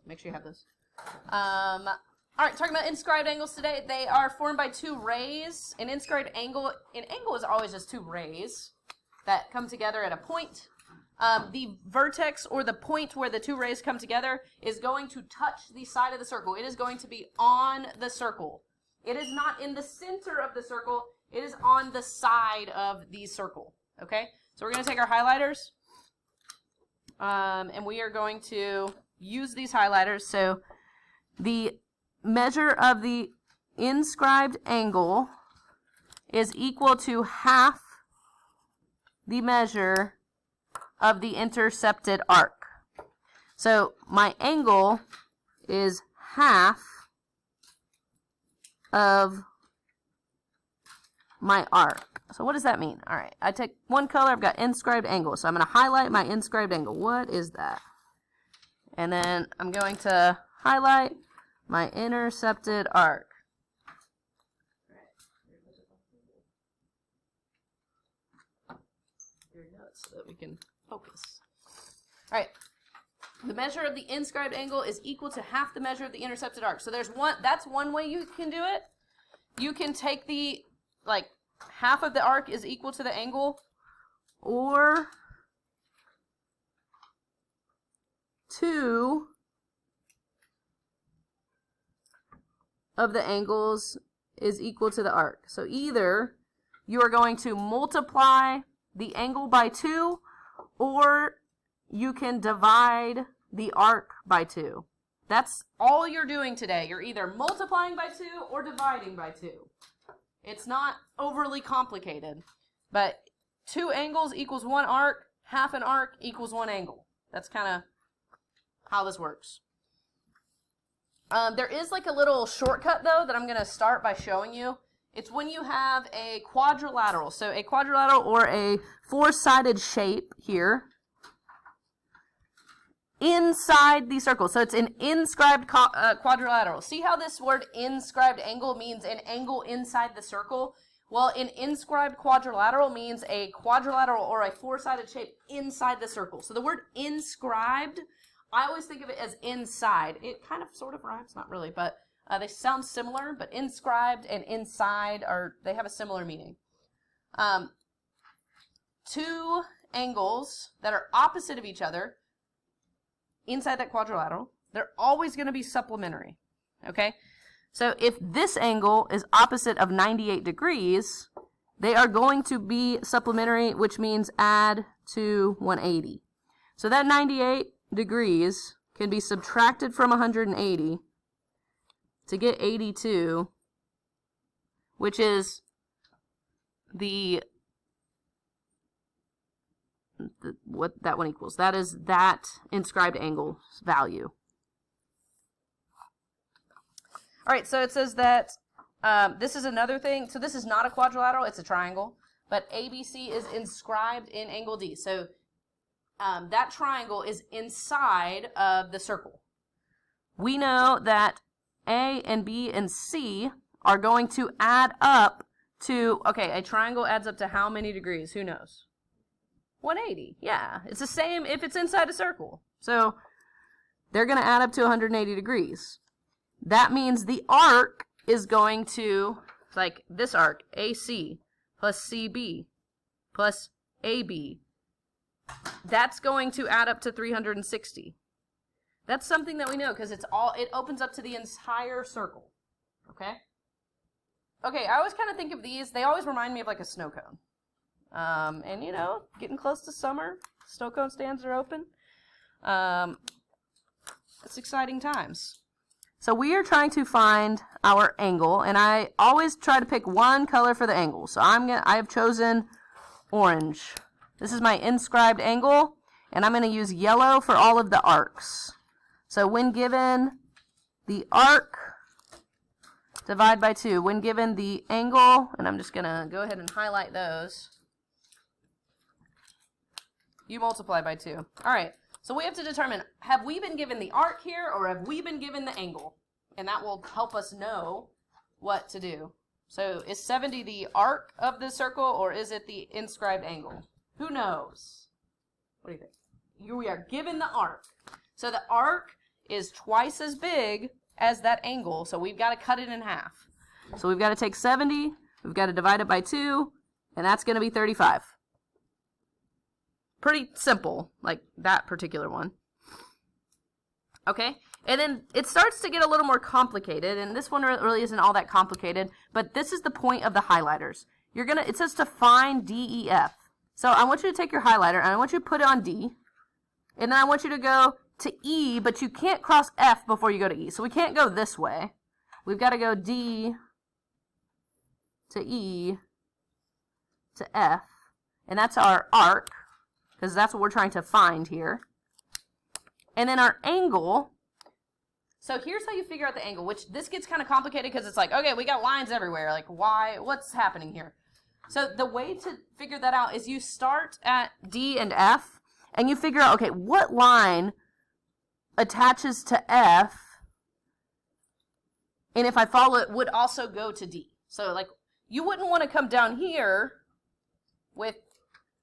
make sure you have those. All right, talking about inscribed angles today. They are formed by two rays. An inscribed angle, an angle is always just two rays that come together at a point. The vertex or the point where the two rays come together is going to touch the side of the circle. It is going to be on the circle. It is not in the center of the circle. It is on the side of the circle. Okay? So we're going to take our highlighters. And we are going to use these highlighters. So the measure of the inscribed angle is equal to half the measure of the intercepted arc. So my angle is half of my arc. So what does that mean? All right, I take one color, I've got inscribed angle. So I'm going to highlight my inscribed angle. What is that? And then I'm going to highlight my intercepted arc. So that we can focus. All right. The measure of the inscribed angle is equal to half the measure of the intercepted arc. So there's one, that's one way you can do it. You can take the, like, half of the arc is equal to the angle, or 2 of the angles is equal to the arc. So either you are going to multiply the angle by 2, or you can divide the arc by 2. That's all you're doing today. You're either multiplying by 2 or dividing by 2. It's not overly complicated, but 2 angles equals 1 arc, half an arc equals 1 angle. That's kind of how this works. There is like a little shortcut though that I'm going to start by showing you. It's when you have a quadrilateral. So a quadrilateral or a four-sided shape here inside the circle. So it's an inscribed quadrilateral. See how this word inscribed angle means an angle inside the circle? Well, an inscribed quadrilateral means a quadrilateral or a four-sided shape inside the circle. So the word inscribed, I always think of it as inside. It kind of sort of rhymes, not really, but they sound similar, but inscribed and inside they have a similar meaning. 2 angles that are opposite of each other inside that quadrilateral, they're always going to be supplementary. Okay? So if this angle is opposite of 98 degrees, they are going to be supplementary, which means add to 180. So that 98 degrees can be subtracted from 180 to get 82, which is what that one equals. That is that inscribed angle's value. All right, so it says that this is another thing. So this is not a quadrilateral, it's a triangle, but ABC is inscribed in angle D. So that triangle is inside of the circle. We know that A and B and C are going to add up to, okay, a triangle adds up to how many degrees? Who knows? 180. Yeah, it's the same if it's inside a circle. So they're going to add up to 180 degrees. That means the arc is going to, like this arc, AC plus CB plus AB. That's going to add up to 360. That's something that we know because it opens up to the entire circle. Okay? Okay, I always kind of think of these, they always remind me of like a snow cone. And you know, getting close to summer, snow cone stands are open. It's exciting times. So we are trying to find our angle, and I always try to pick one color for the angle. So I have chosen orange. This is my inscribed angle, and I'm going to use yellow for all of the arcs. So when given the arc, divide by 2. When given the angle, and I'm just going to go ahead and highlight those, you multiply by 2. All right, so we have to determine, have we been given the arc here, or have we been given the angle? And that will help us know what to do. So is 70 the arc of the circle, or is it the inscribed angle? Who knows? What do you think? Here we are given the arc. So the arc is twice as big as that angle, so we've got to cut it in half. So we've got to take 70, we've got to divide it by 2, and that's going to be 35. Pretty simple, like that particular one. Okay, and then it starts to get a little more complicated, and this one really isn't all that complicated, but this is the point of the highlighters. It says to find DEF. So I want you to take your highlighter, and I want you to put it on D, and then I want you to go to E, but you can't cross F before you go to E. So we can't go this way. We've got to go D to E to F, and that's our arc, because that's what we're trying to find here. And then our angle, so here's how you figure out the angle, which this gets kind of complicated because it's like, okay, we got lines everywhere. Like, why? What's happening here? So the way to figure that out is you start at D and F, and you figure out, okay, what line attaches to F, and if I follow it, would also go to D. So, like, you wouldn't want to come down here with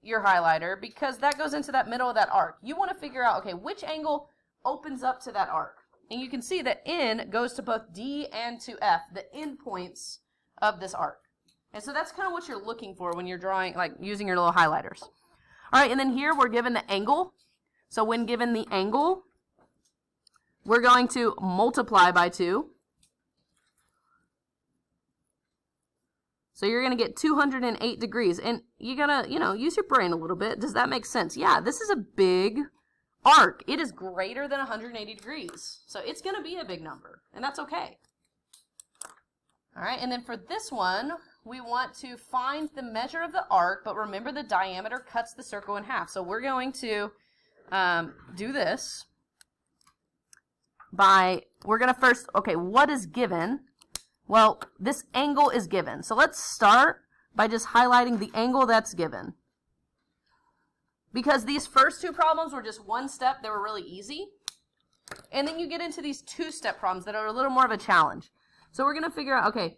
your highlighter because that goes into that middle of that arc. You want to figure out, okay, which angle opens up to that arc. And you can see that N goes to both D and to F, the end points of this arc. And so that's kind of what you're looking for when you're drawing, like using your little highlighters. All right, and then here we're given the angle. So when given the angle, we're going to multiply by 2. So you're going to get 208 degrees. And you got to, use your brain a little bit. Does that make sense? Yeah, this is a big arc. It is greater than 180 degrees. So it's going to be a big number, and that's okay. All right, and then for this one, we want to find the measure of the arc, but remember the diameter cuts the circle in half. So we're going to do this we're going to first, okay, what is given? Well, this angle is given. So let's start by just highlighting the angle that's given. Because these first two problems were just one step, they were really easy. And then you get into these two-step problems that are a little more of a challenge. So we're going to figure out, okay,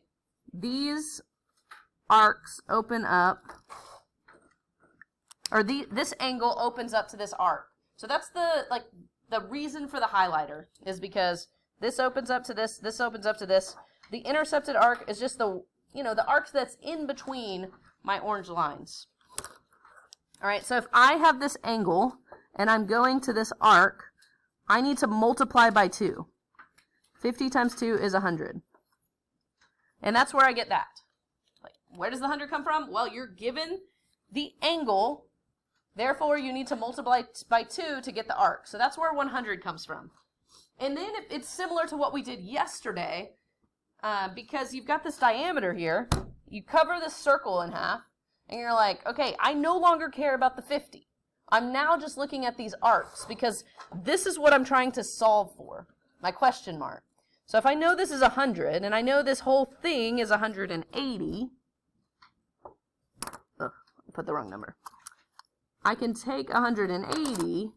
these arcs open up, or this angle opens up to this arc. So that's the reason for the highlighter is because this opens up to this opens up to this. The intercepted arc is just the arc that's in between my orange lines. All right, so if I have this angle and I'm going to this arc, I need to multiply by 2. 50 times 2 is 100. And that's where I get that. Like, where does the 100 come from? Well, you're given the angle, therefore you need to multiply by 2 to get the arc. So that's where 100 comes from. And then it's similar to what we did yesterday, because you've got this diameter here, you cover this circle in half, and you're like, okay, I no longer care about the 50. I'm now just looking at these arcs, because this is what I'm trying to solve for, my question mark. So if I know this is 100, and I know this whole thing is 180, I put the wrong number. I can take 180,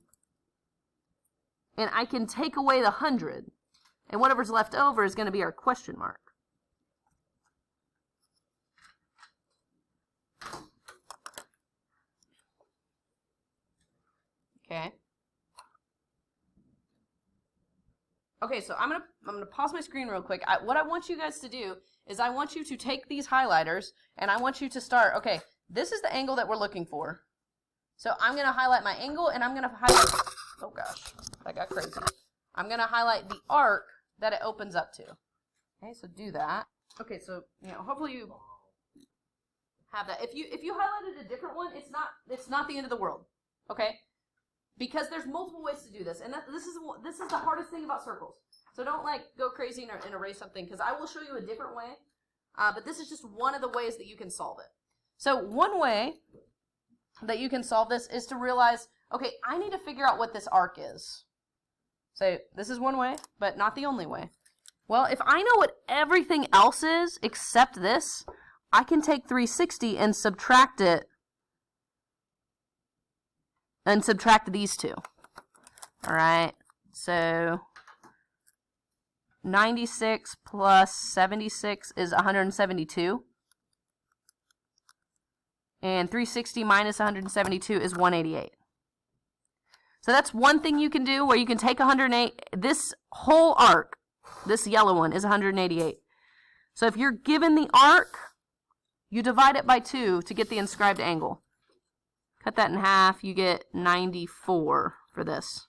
and I can take away the 100. And whatever's left over is going to be our question mark. Okay. Okay, so I'm gonna pause my screen real quick. What I want you guys to do is I want you to take these highlighters and I want you to start. Okay, this is the angle that we're looking for. So I'm gonna highlight my angle and I'm gonna highlight. Oh gosh, that got crazy. I'm gonna highlight the arc that it opens up to. Okay, so do that. Okay, so hopefully you have that. If you highlighted a different one, it's not the end of the world. Okay, because there's multiple ways to do this, and this is the hardest thing about circles. So don't go crazy and erase something, because I will show you a different way. But this is just one of the ways that you can solve it. So one way that you can solve this is to realize, okay, I need to figure out what this arc is. So this is one way, but not the only way. Well, if I know what everything else is except this, I can take 360 and subtract it, and subtract these two. All right, so 96 plus 76 is 172. And 360 minus 172 is 188. So that's one thing you can do where you can take 108. This whole arc, this yellow one, is 188. So if you're given the arc, you divide it by 2 to get the inscribed angle. Cut that in half, you get 94 for this.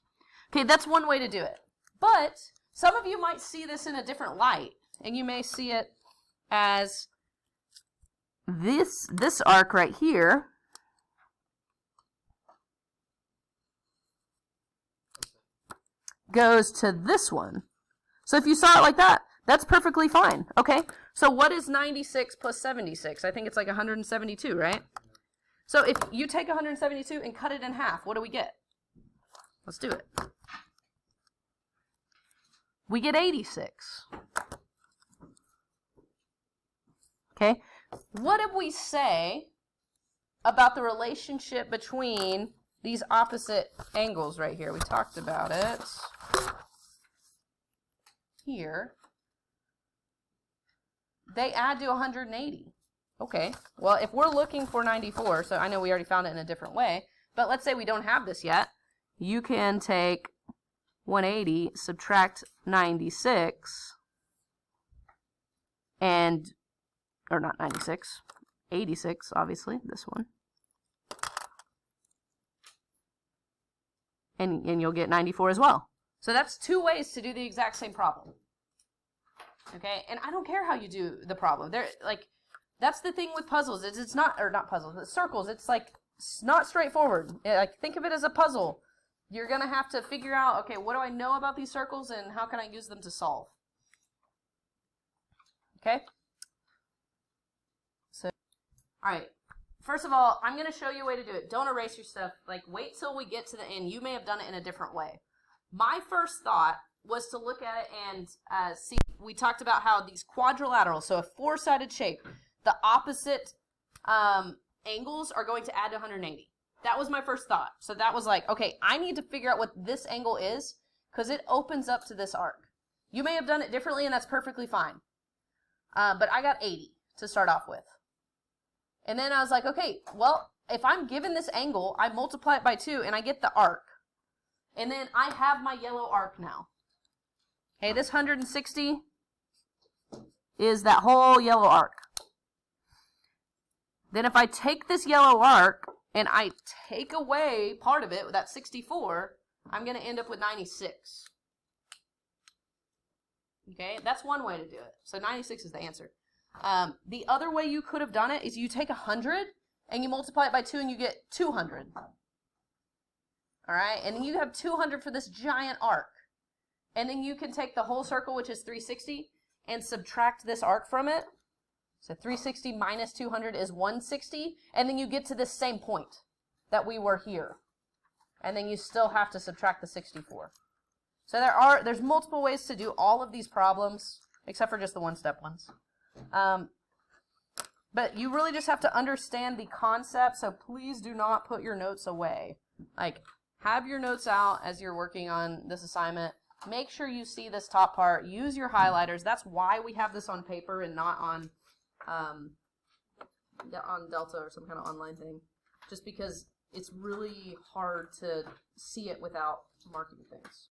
Okay, that's one way to do it. But some of you might see this in a different light, and you may see it as this arc right here goes to this one. So if you saw it like that, that's perfectly fine. Okay, so what is 96 plus 76? I think it's like 172, right? So if you take 172 and cut it in half, what do we get? Let's do it. We get 86. Okay, what did we say about the relationship between these opposite angles right here? We talked about it here. They add to 180. Okay, well, if we're looking for 94, so I know we already found it in a different way, but let's say we don't have this yet. You can take 180, subtract 96, and, or not 96, 86, obviously, this one. And you'll get 94 as well. So that's 2 ways to do the exact same problem. Okay, and I don't care how you do the problem. That's the thing with puzzles. It's not, or not puzzles, but circles. It's like, it's not straightforward. Like, think of it as a puzzle. You're going to have to figure out, okay, what do I know about these circles and how can I use them to solve? Okay? So, all right. First of all, I'm going to show you a way to do it. Don't erase your stuff. Like, wait till we get to the end. You may have done it in a different way. My first thought was to look at it and see, we talked about how these quadrilaterals, so a 4-sided shape, the opposite angles are going to add to 180. That was my first thought. So that was like, okay, I need to figure out what this angle is because it opens up to this arc. You may have done it differently, and that's perfectly fine. But I got 80 to start off with. And then I was like, okay, well, if I'm given this angle, I multiply it by 2, and I get the arc. And then I have my yellow arc now. Okay, this 160 is that whole yellow arc. Then if I take this yellow arc and I take away part of it with that 64, I'm going to end up with 96. Okay, that's one way to do it. So 96 is the answer. The other way you could have done it is you take 100 and you multiply it by 2 and you get 200. All right, and then you have 200 for this giant arc. And then you can take the whole circle, which is 360, and subtract this arc from it. So 360 minus 200 is 160, and then you get to this same point that we were here. And then you still have to subtract the 64. So there's multiple ways to do all of these problems, except for just the one-step ones. But you really just have to understand the concept, so please do not put your notes away. Like, have your notes out as you're working on this assignment. Make sure you see this top part. Use your highlighters. That's why we have this on paper and not on Delta or some kind of online thing. Just because it's really hard to see it without marking things.